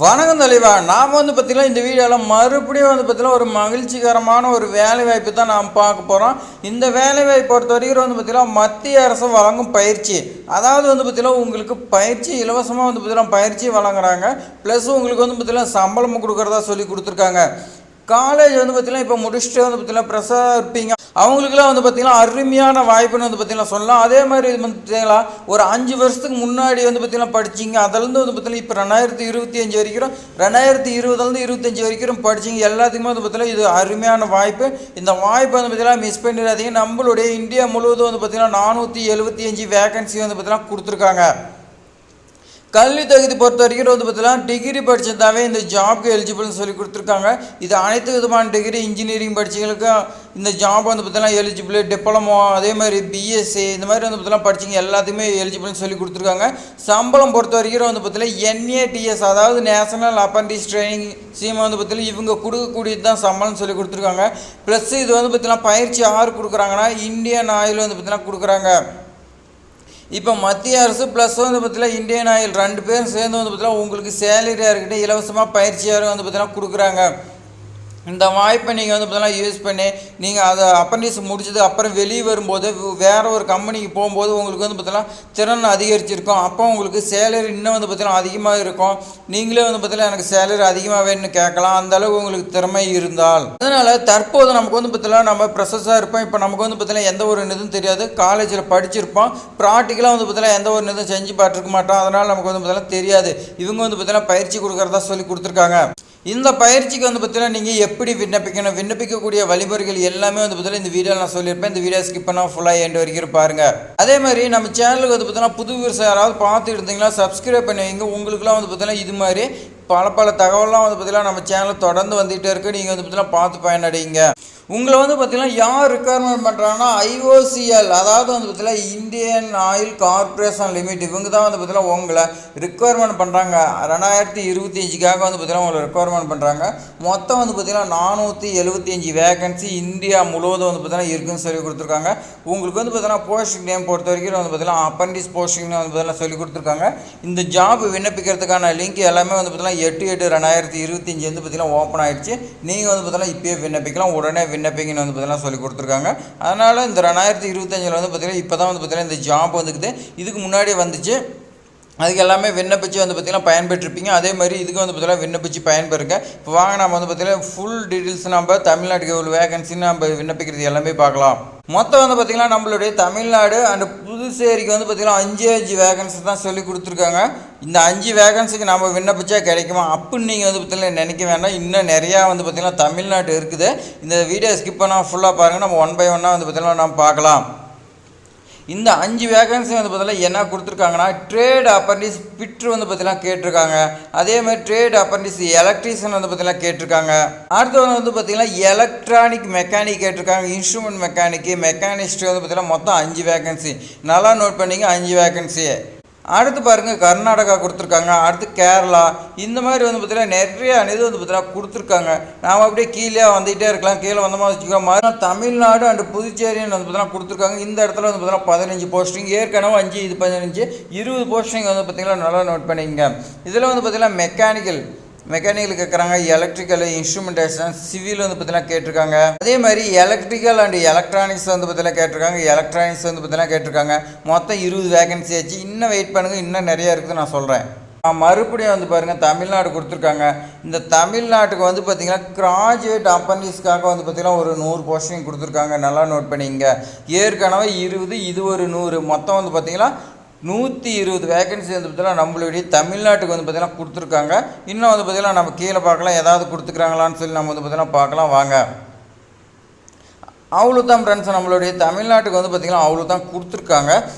வணக்கம் தலைவா. நாம் பார்த்தீங்கன்னா இந்த வீடியோவில் மறுபடியும் பார்த்தீங்கன்னா ஒரு மகிழ்ச்சிகரமான ஒரு வேலைவாய்ப்பு தான் நாம் பார்க்க போகிறோம். இந்த வேலைவாய்ப்பு பொறுத்த வரைக்கும் பார்த்தீங்கன்னா மத்திய அரசு வழங்கும் பயிற்சி, அதாவது பார்த்தீங்கன்னா உங்களுக்கு பயிற்சி இலவசமாக பார்த்தீங்கன்னா பயிற்சி வழங்குறாங்க. ப்ளஸ் உங்களுக்கு பார்த்தீங்கன்னா சம்பளமும் கொடுக்குறதா சொல்லி கொடுத்துருக்காங்க. காலேஜ் பார்த்தீங்கன்னா இப்போ முடிச்சுட்டு பார்த்தீங்கன்னா ப்ரெஸ்ஸாக இருப்பீங்க, அவங்களுக்குலாம் பார்த்தீங்கன்னா அருமையான வாய்ப்புன்னு பார்த்தீங்கன்னா சொல்லலாம். அதே மாதிரி இது பார்த்தீங்கன்னா ஒரு 5 வருஷத்துக்கு முன்னாடி பார்த்தீங்கன்னா படிச்சிங்க, அதிலேருந்து பார்த்தீங்கன்னா இப்போ 2025 வரைக்கும் 2020லேருந்து 25 வரைக்கும் படிச்சிங்க எல்லாத்துக்குமே பார்த்தீங்கன்னா இது அருமையான வாய்ப்பு. இந்த வாய்ப்பை பார்த்தீங்கன்னா மிஸ் பண்ணிடாதீங்க. நம்மளுடைய இந்தியா முழுவதும் பார்த்தீங்கன்னா 475 வேகன்சி பார்த்தீங்கன்னா கொடுத்துருக்காங்க. கல்வி தகுதி பொறுத்த வரைக்கும் பார்த்தீங்கன்னா டிகிரி படிச்சிருந்தாவே இந்த ஜாப்க்கு எலிஜிபிள்னு சொல்லி கொடுத்துருக்காங்க. இது அனைத்து விதமான டிகிரி, இன்ஜினியரிங் படிச்சவங்களுக்கும் இந்த ஜாப் பார்த்தீங்கன்னா எலிஜிபிள். டிப்ளமோ, அதே மாதிரி பிஎஸ்சி, இந்த மாதிரி பார்த்தீங்கன்னா படிச்சிங்க எல்லாத்துக்குமே எலிஜிபிள்னு சொல்லி கொடுத்துருக்காங்க. சம்பளம் பொறுத்த வரைக்கும் பார்த்தீங்கன்னா NATS, அதாவது நேஷனல் அப்ரண்டிஸ் ட்ரைனிங் ஸ்கீம் பார்த்தீங்கன்னா இவங்க கொடுக்கக்கூடியது தான் சம்பளம்னு சொல்லி கொடுத்துருக்காங்க. ப்ளஸ் இது பார்த்தீங்கன்னா பயிற்சி யார் கொடுக்குறாங்கன்னா இந்தியன் ஆயில் பார்த்தீங்கன்னா கொடுக்குறாங்க. இப்போ மத்திய அரசு ப்ளஸ் பார்த்தீங்கன்னா இந்தியன் ஆயில் 2 பேரும் சேர்ந்து பார்த்தீங்கன்னா உங்களுக்கு சேலரியாக இருக்கட்டும் இலவசமாக பயிற்சியாக பார்த்தீங்கன்னா கொடுக்குறாங்க. இந்த வாய்ப்பை நீங்கள் பார்த்தீங்கன்னா யூஸ் பண்ணி நீங்கள் அதை அப்ரண்டிஸ் முடிச்சது அப்புறம் வெளியே வரும்போது வேறு ஒரு கம்பெனிக்கு போகும்போது உங்களுக்கு பார்த்தீங்கன்னா திறன் அதிகரிச்சிருக்கும். அப்போ உங்களுக்கு சேலரி இன்னும் பார்த்தீங்கன்னா அதிகமாக இருக்கும். நீங்களே பார்த்தீங்கன்னா எனக்கு சேலரி அதிகமாக வேணும்னு கேட்கலாம், அந்தளவுக்கு உங்களுக்கு திறமை இருந்தால். அதனால் தற்போது நமக்கு பார்த்தீங்கன்னா நம்ம ப்ரெஷர்ஸாக இருப்போம். இப்போ நமக்கு பார்த்தீங்கன்னா எந்த ஒரு இதுவும் தெரியாது. காலேஜில் படிச்சிருப்போம், ப்ராக்டிக்கலாக பார்த்தீங்கன்னா எந்த ஒரு இதுவும் செஞ்சு பார்த்துருக்க மாட்டோம். அதனால் நமக்கு பார்த்தீங்கன்னா தெரியாது. இவங்க பார்த்தீங்கன்னா பயிற்சி கொடுக்குறதா சொல்லி கொடுத்துருக்காங்க. இந்த பயிற்சிக்கு பார்த்தீங்கன்னா நீங்கள் எப்படி விண்ணப்பிக்கணும், விண்ணப்பிக்கக்கூடிய வழிமுறைகள் எல்லாமே பார்த்தீங்கன்னா இந்த வீடியோவில் நான் சொல்லியிருப்பேன். இந்த வீடியோ ஸ்கிப் பண்ணால் ஃபுல்லாக எண்ட் வரைக்கும் பாருங்கள். அதே மாதிரி நம்ம சேனலுக்கு பார்த்தீங்கன்னா புது விவசாயம் யாராவது பார்த்து இருந்தீங்களா சப்ஸ்கிரைப் பண்ணி வைங்க. உங்களுக்குலாம் பார்த்தீங்கன்னா இது மாதிரி பல தகவலாம் பார்த்தீங்கன்னா நம்ம சேனலில் தொடர்ந்து வந்துகிட்டே இருக்குது. நீங்கள் பார்த்தீங்கன்னா பார்த்து பயனடைங்க. உங்களை பார்த்தீங்கன்னா யார் ரெக்குயர்மெண்ட் பண்ணுறாங்கன்னா IOCL, அதாவது பார்த்தீங்கன்னா இந்தியன் ஆயில் கார்பரேஷன் லிமிட், இவங்க தான் பார்த்தீங்கன்னா உங்களை ரெக்குயர்மெண்ட் பண்ணுறாங்க. 2025க்காக பார்த்தீங்கன்னா உங்களை ரெக்குயர்மெண்ட் பண்ணுறாங்க. மொத்தம் பார்த்தீங்கன்னா 475 வேகன்சி இந்தியா முழுவதும் பார்த்தீங்கன்னா இருக்குதுன்னு சொல்லி கொடுத்துருக்காங்க. உங்களுக்கு பார்த்தீங்கன்னா போஸ்டிங் நேம் பொறுத்த வரைக்கும் பார்த்தீங்கன்னா அப்ரண்டிஸ் போஸ்டிங்னு பார்த்தீங்கன்னா சொல்லி கொடுத்துருக்காங்க. இந்த ஜாப் விண்ணப்பிக்கிறதுக்கான லிங்க் எல்லாமே பார்த்தீங்கன்னா 8/8/2025 பார்த்தீங்கன்னா ஓப்பன் ஆகிடுச்சு. நீங்கள் பார்த்தீங்கன்னா இப்போயே விண்ணப்பிக்கலாம், உடனே விண்ணப்பிங்கன்னு பார்த்தீங்கன்னா சொல்லி கொடுத்துருக்காங்க. அதனால் இந்த 2025 பார்த்தீங்கன்னா இப்போ தான் பார்த்தீங்கன்னா இந்த ஜாப் வந்துக்குது. இதுக்கு முன்னாடியே வந்துச்சு. அதுக்கு எல்லாமே விண்ணப்பிச்சு பார்த்தீங்கன்னா பயன்பெற்றிருப்பீங்க. அதே மாதிரி இதுக்கு பார்த்தீங்கன்னா விண்ணப்பிச்சு பயன்பெறுங்க. இப்போ வாங்க நம்ம பார்த்தீங்கன்னா ஃபுல் டீட்டெயில்ஸ் நம்ம தமிழ்நாட்டுக்கு எவ்வளோ வேகன்சின்னு நம்ம விண்ணப்பிக்கிறது எல்லாமே பார்க்கலாம். மொத்தம் பார்த்தீங்கன்னா நம்மளுடைய தமிழ்நாடு அண்ட் புதுச்சேரிக்கு பார்த்தீங்கன்னா 5 வேகன்சி தான் சொல்லி கொடுத்துருக்காங்க. இந்த 5 வேகன்சிக்கு நம்ம விண்ணப்பிச்சா கிடைக்குமா அப்படின்னு நீங்கள் பார்த்தீங்கன்னா நினைக்க வேண்டாம். இன்னும் நிறையா பார்த்தீங்கன்னா தமிழ்நாடு இருக்குது. இந்த வீடியோ ஸ்கிப் பண்ணால் ஃபுல்லாக பாருங்கள். நம்ம 1 by 1 பார்த்தீங்கன்னா நம்ம பார்க்கலாம். இந்த 5 வேகன்சி பார்த்தீங்கன்னா என்ன கொடுத்துருக்காங்கன்னா ட்ரேட் அப்ரண்டிஸ் பிட்ரு பார்த்தீங்கன்னா கேட்டிருக்காங்க. அதே மாதிரி ட்ரேட் அப்ரண்டிஸ் எலக்ட்ரீஷியன் பார்த்தீங்கன்னா கேட்டிருக்காங்க. அடுத்தவங்க பார்த்தீங்கன்னா எலக்ட்ரானிக் மெக்கானிக் கேட்டிருக்காங்க, இன்ஸ்ட்ருமெண்ட் மெக்கானிஸ்ட் பார்த்தீங்கன்னா மொத்தம் 5 வேகன்சி. நல்லா நோட் பண்ணிங்க, 5 வேகன்சி. அடுத்து பாருங்கள் கர்நாடகா கொடுத்துருக்காங்க, அடுத்து கேரளா, இந்த மாதிரி பார்த்தீங்கன்னா நிறைய இது பார்த்தீங்கன்னா கொடுத்துருக்காங்க. நாம் அப்படியே கீழே வந்துகிட்டே இருக்கலாம். கீழே வந்தோமா வச்சுக்கோங்க. தமிழ்நாடு அண்டு புதுச்சேரின்னு பார்த்தீங்கன்னா கொடுத்துருக்காங்க. இந்த இடத்துல பார்த்தீங்கன்னா 15 போஸ்டிங், ஏற்கனவே 5, இது 15, 20 போஸ்டிங் பார்த்தீங்கன்னா நல்லா நோட் பண்ணிங்க. இதில் பார்த்தீங்கன்னா மெக்கானிக்கல் கேட்குறாங்க, எலக்ட்ரிக்கல், இன்ஸ்ட்ருமெண்டேஷன், சிவில் பார்த்தீங்கன்னா கேட்டிருக்காங்க. அதே மாதிரி எலக்ட்ரிக்கல் அண்ட் எலக்ட்ரானிக்ஸ் பார்த்தீங்கன்னா கேட்டிருக்காங்க. எலக்ட்ரானிக்ஸ் பார்த்தீங்கன்னா கேட்டிருக்காங்க. மொத்தம் 20 வேகன்சி ஆச்சு. இன்னும் வெயிட் பண்ணுங்கள், இன்னும் நிறையா இருக்குது நான் சொல்கிறேன். மறுபடியும் பாருங்கள் தமிழ்நாடு கொடுத்துருக்காங்க. இந்த தமிழ்நாட்டுக்கு பார்த்தீங்கன்னா கிராஜுவேட் அப்ரண்டிஸ்க்காக பார்த்தீங்கன்னா ஒரு 100 போஸ்டிங் கொடுத்துருக்காங்க. நல்லா நோட் பண்ணிங்க. ஏற்கனவே 20, இது ஒரு 100, மொத்தம் பார்த்தீங்கன்னா 120 வேகன்சி பார்த்தீங்கன்னா நம்மளுடைய தமிழ்நாட்டுக்கு பார்த்தீங்கன்னா கொடுத்துருக்காங்க. இன்னும் பார்த்தீங்கன்னா நம்ம கீழே பார்க்கலாம், ஏதாவது கொடுத்துக்கிறாங்களான்னு சொல்லி நம்ம பார்த்தீங்கன்னா பார்க்கலாம் வாங்க. அவ்வளோ தான் ஃப்ரெண்ட்ஸ், நம்மளுடைய தமிழ்நாட்டுக்கு பார்த்தீங்கன்னா அவ்வளோ தான் கொடுத்துருக்காங்க.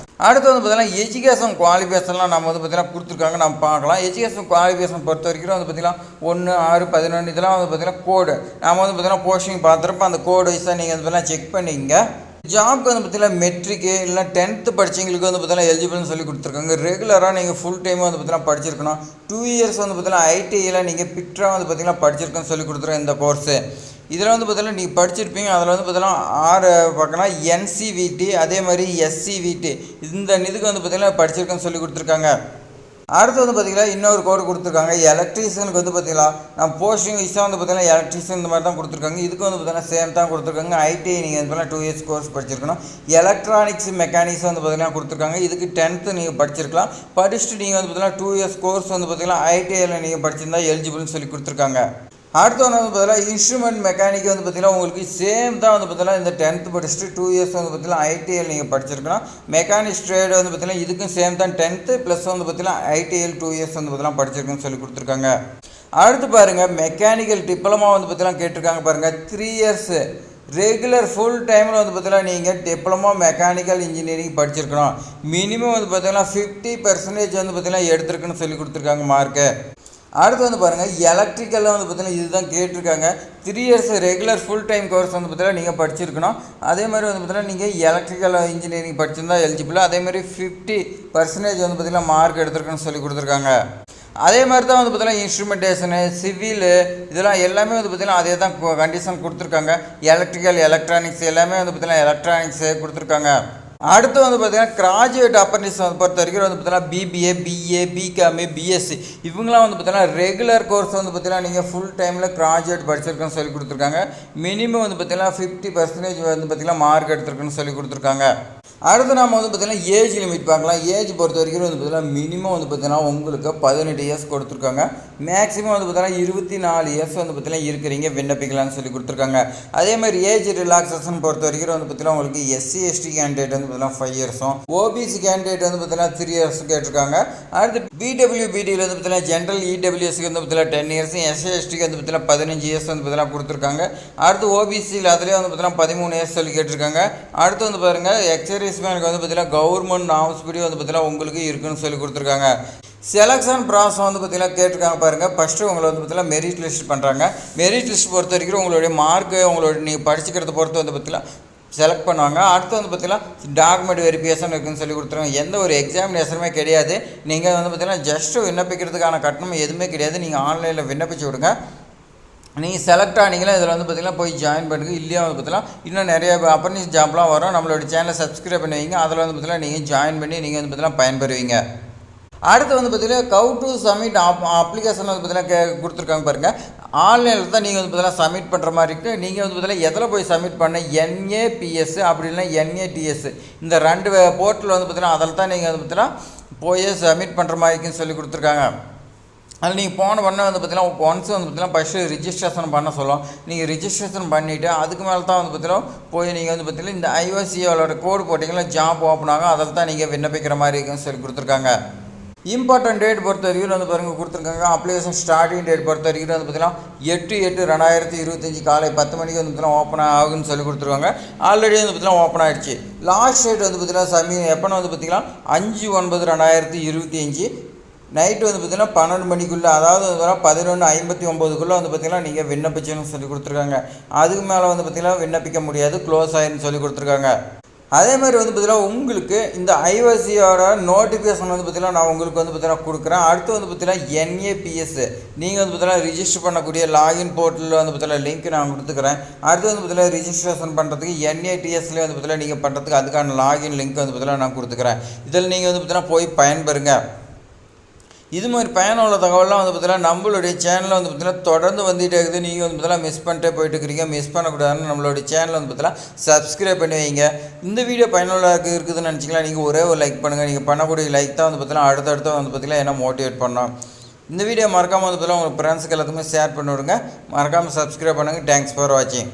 அடுத்து பார்த்தீங்கன்னா எஜுகேஷன் குவாலிஃபிகேஷன்லாம் நம்ம பார்த்தீங்கன்னா கொடுத்துருக்காங்க, நம்ம பார்க்கலாம். எஜுகேஷன் குவாலிஃபிகேஷன் பொறுத்த வரைக்கும் பார்த்தீங்கன்னா 1, 6, 11 இதெல்லாம் பார்த்தீங்கன்னா கோடு நம்ம பார்த்தீங்கன்னா போஸ்டிங் பார்த்துருப்போம். அந்த கோடு வைஸாக நீங்கள் பார்த்தீங்கன்னா செக் பண்ணிங்க. ஜாப்க்கு பார்த்தீங்கன்னா மெட்ரிக்கு இல்லை 10th படித்தவங்களுக்கு பார்த்தீங்கன்னா எலிஜிபிள்னு சொல்லி கொடுத்துருக்காங்க. ரெகுலராக நீங்கள் ஃபுல் டைம் பார்த்தீங்கன்னா படிச்சிருக்கணும். 2 இயர்ஸ் பார்த்தீங்கன்னா ITIயில் நீங்கள் பிட்ராக பார்த்தீங்கன்னா படிச்சிருக்கோன்னு சொல்லி கொடுத்துருக்கேன் இந்த கோர்ஸு. இதில் பார்த்தீங்கன்னா நீங்கள் படிச்சிருப்பீங்க. அதில் பார்த்தீங்கன்னா 6 பார்க்கலாம் NCVT, அதே மாதிரி SCVT, இந்த இதுக்கு பார்த்தீங்கன்னா படிச்சிருக்கேன்னு சொல்லி கொடுத்துருக்காங்க. அடுத்து வந்து பார்த்திங்கன்னா இன்னொரு கோடு கொடுத்துருக்காங்க. எலக்ட்ரீஷியனுக்கு வந்து பார்த்திங்களா நம்ம போஸ்டிங் வைஸாக வந்து பார்த்திங்கன்னா எலக்ட்ரீஷியன் இந்த மாதிரி தான் கொடுத்துருக்காங்க. இதுக்கு வந்து பார்த்திங்கன்னா சேம் தான் கொடுத்துருக்காங்க. ஐடிஐ நீங்கள் வந்து பார்த்தீங்கன்னா 2 years கோர்ஸ் படிச்சிருக்கணும். எலக்ட்ரானிக்ஸ் மெக்கானிக்ஸ் வந்து பார்த்திங்கன்னா கொடுத்துருக்காங்க. இதுக்கு 10th நீங்கள் படிச்சிருக்கலாம். படிச்சுட்டு நீங்கள் வந்து பார்த்திங்கன்னா 2 years கோர்ஸ் வந்து பார்த்திங்கன்னா ஐடிஐயில் நீங்கள் படிச்சிருந்தா எலிஜிபிள்னு சொல்லி கொடுத்துருக்காங்க. அடுத்து வந்து பார்த்தீங்கன்னா இன்ஸ்ட்ருமெண்ட் மெக்கானிக் வந்து பார்த்திங்கன்னா உங்களுக்கு சேம் தான் வந்து பார்த்திங்கன்னா இந்த 10th படிச்சுட்டு 2 years வந்து பார்த்திங்கன்னா ஐடிஐயில் நீங்கள் படிச்சிருக்கணும். மெக்கானிக்ஸ் ட்ரேட் வந்து பார்த்திங்கன்னா இதுக்கும் சேம் தான் 10th ப்ளஸ் வந்து பார்த்திங்கன்னா ஐடிஐயில் 2 years வந்து பார்த்திங்கன்னா படிச்சிருக்குன்னு சொல்லி கொடுத்துருக்காங்க. அடுத்து பாருங்கள் மெக்கானிக்கல் டிப்ளமா வந்து பார்த்திங்கன்னா கேட்டிருக்காங்க பாருங்கள். 3 years ரெகுலர் ஃபுல் டைமில் வந்து பார்த்திங்கன்னா நீங்கள் டிப்ளமோ மெக்கானிக்கல் இன்ஜினியரிங் படிச்சிருக்கணும். மினிமம் வந்து பார்த்திங்கன்னா 50% வந்து பார்த்திங்கன்னா எடுத்துருக்குன்னு சொல்லி கொடுத்துருக்காங்க மார்க்கு. அடுத்து வந்து பாருங்கள் எலக்ட்ரிக்கலில் வந்து பார்த்திங்கன்னா இதுதான் கேட்டிருக்காங்க. 3 years regular full time course வந்து பார்த்திங்கன்னா நீங்கள் படிச்சிருக்கணும். அதே மாதிரி வந்து பார்த்திங்கன்னா நீங்கள் எலக்ட்ரிக்கல் இன்ஜினியரிங் படிச்சிருந்தா எலிஜிபிள். அதே மாதிரி 50% வந்து பார்த்திங்கன்னா மார்க் எடுத்துருக்குன்னு சொல்லி கொடுத்துருக்காங்க. அதே மாதிரி தான் வந்து பார்த்திங்கன்னா இன்ஸ்ட்ருமெண்டேஷனு சிவிலு இதெல்லாம் எல்லாமே வந்து பார்த்திங்கன்னா அதே தான் கண்டிஷன் கொடுத்துருக்காங்க. எலக்ட்ரிக்கல் எலக்ட்ரானிக்ஸ் எல்லாமே வந்து பார்த்திங்கன்னா எலக்ட்ரானிக்ஸே கொடுத்துருக்காங்க. அடுத்து வந்து பார்த்திங்கன்னா கிராஜுவேட் அப்ரண்டிஸ் வந்து பொறுத்த வரைக்கும் வந்து பார்த்திங்கன்னா பிபிஏ பிஏ பிகாமு பிஎஸ்சி இவங்களாம் வந்து பார்த்திங்கன்னா ரெகுலர் கோர்ஸ் வந்து பார்த்திங்கன்னா நீங்கள் ஃபுல் டைமில் கிராஜுவேட் படிச்சிருக்குன்னு சொல்லி கொடுத்துருக்காங்க. மினிமம் வந்து பார்த்திங்கன்னா 50% வந்து பார்த்திங்கன்னா மார்க் எடுத்துருக்குன்னு சொல்லி கொடுத்துருக்காங்க. அடுத்து நம்ம வந்து பார்த்திங்கன்னா ஏஜ் லிமிட் பார்க்கலாம். ஏஜ் பொறுத்த வரைக்கும் வந்து பார்த்திங்கன்னா மினிமம் வந்து பார்த்திங்கன்னா உங்களுக்கு 18 years கொடுத்துருக்காங்க. மேக்ஸிமம் வந்து பார்த்திங்கன்னா 24 years வந்து பார்த்திங்கன்னா இருக்கிறீங்க விண்ணப்பிக்கலாம்னு சொல்லி கொடுத்துருக்காங்க. அதே மாதிரி ஏஜ் ரிலாக்ஸேஷன் பொறுத்த வரைக்கும் வந்து பார்த்திங்கன்னா உங்களுக்கு எஸ்சி எஸ்டி கேண்டிடேட் வந்து பார்த்திங்கன்னா 5 years, ஓபிசி கேண்டிடேட் வந்து பார்த்திங்கன்னா 3 years கேட்டிருக்காங்க. அடுத்து பிடபிள்யூபிடியில் வந்து பார்த்திங்கன்னா ஜென்ரல் இடபிள்யூஎஸ்க்கு வந்து பார்த்திங்கன்னா 10 years, எஸ்சி எஸ்டிக்கு வந்து பார்த்திங்கன்னா 15 years வந்து பார்த்திங்கன்னா கொடுத்துருக்காங்க. அடுத்து ஓபிசியில் அதிலே வந்து பார்த்திங்கன்னா 13 years சொல்லி கேட்டிருக்காங்க. அடுத்து வந்து பாருங்கள் எக்ஸர்வீஸ்மேனுக்கு வந்து பார்த்திங்கன்னா கவர்மெண்ட் நார்ம்ஸ் படி வந்து பார்த்திங்கன்னா உங்களுக்கு இருக்குன்னு சொல்லி கொடுத்துருக்காங்க. செலெக்ஷன் ப்ராசஸ் வந்து பார்த்திங்கன்னா கேட்டிருக்காங்க பாருங்கள். ஃபஸ்ட்டு உங்களை வந்து பார்த்திங்கன்னா மெரிட் லிஸ்ட் பண்ணுறாங்க. மெரிட் லிஸ்ட் பொறுத்த வரைக்கும் உங்களுடைய மார்க்கு உங்களுடைய நீங்கள் படிச்சுக்கிறத பொறுத்து வந்து பார்த்திங்கன்னா செலக்ட் பண்ணுவாங்க. அடுத்து வந்து பார்த்திங்கன்னா டாக்குமெண்ட் வெரிஃபிகேஷன் இருக்குதுன்னு சொல்லி கொடுத்துருவாங்க. எந்த ஒரு எக்ஸாமினேஷனுமே கிடையாது. நீங்கள் வந்து பார்த்திங்கன்னா ஜஸ்ட்டு விண்ணப்பிக்கிறதுக்கான கட்டணம் எதுவுமே கிடையாது. நீங்கள் ஆன்லைனில் விண்ணப்பிச்சு விடுங்க. நீங்கள் செலக்ட் ஆனீங்களா இதில் வந்து பார்த்திங்கன்னா போய் ஜாயின் பண்ணுங்க. இல்லையா வந்து பார்த்திங்கன்னா இன்னும் நிறைய அப்ரண்டிஸ் ஜாப்லாம் வரும். நம்மளோட சேனலை சப்ஸ்கிரைப் பண்ணுவீங்க. அதில் வந்து பார்த்திங்கன்னா நீங்கள் ஜாயின் பண்ணி நீங்கள் வந்து பார்த்திங்கன்னா பயன்பெறுவீங்க. அடுத்து வந்து பார்த்திங்கன்னா கவு டு சப்மிட் அப்ளிகேஷன் வந்து பார்த்திங்கன்னா கொடுத்துருக்காங்க பாருங்கள். ஆன்லைனில் தான் நீங்கள் வந்து பார்த்திங்கன்னா சப்மிட் பண்ணுற மாதிரி இருக்குது. நீங்கள் வந்து பார்த்திங்கன்னா எதில் போய் சப்மிட் பண்ண NAPS அப்படி இல்லைனா NATS இந்த 2 போர்ட்டல் வந்து பார்த்திங்கன்னா அதில் தான் நீங்கள் வந்து பார்த்திங்கன்னா போய் சப்மிட் பண்ணுற மாதிரி இருக்குன்னு சொல்லி கொடுத்துருக்காங்க. அதில் நீங்கள் போன பண்ண வந்து பார்த்திங்கன்னா ஒன்ஸ் வந்து பார்த்திங்கன்னா ஃபஸ்ட்டு ரிஜிஸ்ட்ரேஷன் பண்ண சொல்லும். நீங்கள் ரிஜிஸ்ட்ரேஷன் பண்ணிவிட்டு அதுக்கு மேலே தான் வந்து பார்த்திங்கன்னா போய் நீங்கள் வந்து பார்த்திங்கன்னா இந்த IOCOட கோடு போட்டிங்கன்னா ஜாப் ஓப்பன் ஆகும். அதில் தான் நீங்கள் விண்ணப்பிக்கிற மாதிரி இருக்குன்னு சொல்லி கொடுத்துருக்காங்க. இம்பார்ட்டன்ட் டேட் பொறுத்த வரைக்கும் வந்து பாருங்கள் கொடுத்துருக்காங்க. அப்ளிகேஷன் ஸ்டார்டிங் டேட் பொறுத்த வரைக்கும் வந்து பார்த்திங்கன்னா 8/8/2025 காலை 10 மணிக்கு வந்து பார்த்திங்கன்னா ஓப்பன் ஆகுன்னு சொல்லி கொடுத்துருக்காங்க. ஆல்ரெடி வந்து பார்த்திங்கன்னா ஓப்பன் ஆகிடுச்சு. லாஸ்ட் டேட் வந்து பார்த்திங்கன்னா எப்போன்னு வந்து பார்த்திங்கன்னா 5/9/2025 நைட்டு வந்து பார்த்திங்கன்னா 12 மணிக்குள்ளே, அதாவது 11:59 வந்து பார்த்திங்கன்னா நீங்கள் விண்ணப்பிச்சுன்னு சொல்லி கொடுத்துருக்காங்க. அதுக்கு மேலே வந்து பார்த்திங்கன்னா விண்ணப்பிக்க முடியாது, க்ளோஸ் ஆகிருன்னு சொல்லி கொடுத்துருக்காங்க. அதே மாதிரி வந்து பார்த்திங்கன்னா உங்களுக்கு இந்த IOCOட நோட்டிஃபிகேஷன் வந்து பார்த்திங்கன்னா நான் உங்களுக்கு வந்து பார்த்திங்கன்னா கொடுக்குறேன். அடுத்து வந்து பார்த்திங்கன்னா NAPS நீங்கள் வந்து பார்த்திங்கன்னா ரிஜிஸ்டர் பண்ணக்கூடிய லாகின் போர்ட்டலில் வந்து பார்த்திங்கன்னா லிங்க் நான் கொடுத்துக்கிறேன். அடுத்து வந்து பார்த்திங்கன்னா ரிஜிஸ்ட்ரேஷன் பண்ணுறதுக்கு NATSலேயே வந்து பார்த்திங்கன்னா நீங்கள் பண்ணுறதுக்கு அதுக்கான லாகின் லிங்க் வந்து பார்த்திங்கன்னா நான் கொடுத்துக்கிறேன். இதில் நீங்கள் வந்து பார்த்திங்கன்னா போய் பயன்பெறுங்க. இது மாதிரி பயனுள்ள தகவலாம் வந்து பார்த்திங்கன்னா நம்மளுடைய சேனலில் வந்து பார்த்திங்கன்னா தொடர்ந்து வந்துகிட்டே இருக்குது. நீங்கள் வந்து பார்த்திங்கன்னா மிஸ் பண்ணிட்டே போயிட்டு இருக்கிறீங்க. மிஸ் பண்ணக்கூடாதுன்னு நம்மளுடைய சேனலை வந்து பார்த்திங்கன்னா சப்ஸ்கிரைப் பண்ணி வைங்க. இந்த வீடியோ பயனுள்ளதாக இருக்குதுன்னு நினச்சிங்களா நீங்கள் ஒரே ஒரு லைக் பண்ணுங்கள். நீங்கள் பண்ணக்கூடிய லைக் தான் வந்து பார்த்திங்கன்னா அடுத்தடுத்து வந்து பார்த்திங்கன்னா என்ன மோட்டிவேட் பண்ணோம். இந்த வீடியோ மறக்காமல் வந்து பார்த்திங்கன்னா உங்கள் ஃப்ரெண்ட்ஸுக்கு எல்லாத்துக்குமே ஷேர் பண்ணி விடுங்க. மறக்காமல் சப்ஸ்கிரைப் பண்ணுங்கள். தேங்க்ஸ் ஃபார் வாட்சிங்.